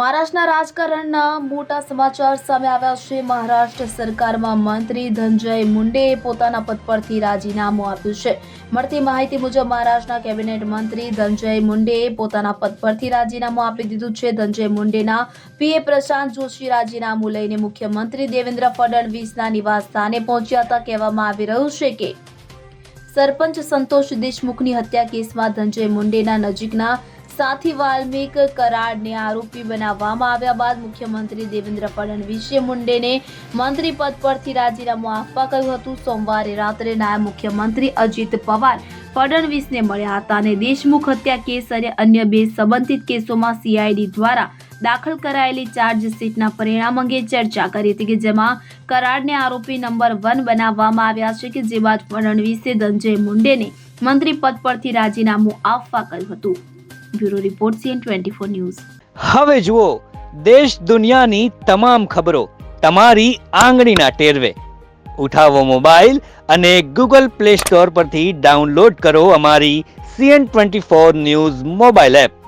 મહારાષ્ટ્રના રાજકારણના મોટા સમાચાર સામે આવ્યા છે। મહારાષ્ટ્ર સરકારમાં મંત્રી ધનંજય મુંડેએ પોતાના પદ પરથી રાજીનામું આપ્યું છે। મળતી માહિતી મુજબ મહારાષ્ટ્રના કેબિનેટ મંત્રી ધનંજય મુંડેએ પોતાના પદ પરથી રાજીનામું આપી દીધું છે। ધનંજય મુંડેના પીએ પ્રશાંત જોશી રાજીનામું લઈને મુખ્યમંત્રી દેવેન્દ્ર ફડણવીસના નિવાસસ્થાને પહોંચ્યા હતા। કહેવામાં આવી રહ્યું છે કે સરપંચ સંતોષ દેશમુખની હત્યા કેસમાં ધનંજય મુંડેના નજીકના સાથી વાલ્મીક કરાડને આરોપી બનાવવામાં આવ્યા બાદ મુખ્યમંત્રી દેવેન્દ્ર ફડણવીસે મુંડેને મંત્રી પદ પરથી રાજીનામું આપવા કહ્યું હતું। સોમવારે રાત્રે નાયબ મુખ્યમંત્રી અજિત પવાર ફડણવીસને મળ્યા હતા અને દેશમુખ હત્યા કેસ અને અન્ય બે સંબંધિત કેસોમાં સીઆઈડી દ્વારા દાખલ કરાયેલી ચાર્જશીટના પરિણામ અંગે ચર્ચા કરી હતી, કે જેમાં કરાડને આરોપી નંબર 1 બનાવવામાં આવ્યા છે, કે જે બાદ ફડણવીસે ધનંજય મુંડેને મંત્રી પદ પરથી રાજીનામું આપવા કહ્યું હતું। Bureau report CN24 news. હવે જુઓ દેશ દુનિયાની તમામ ખબરો તમારી આંગળીના ટેરવે। ઉઠાવો મોબાઈલ અને Google Play Store પરથી ડાઉનલોડ કરો અમારી CN24 ન્યૂઝ મોબાઈલ એપ।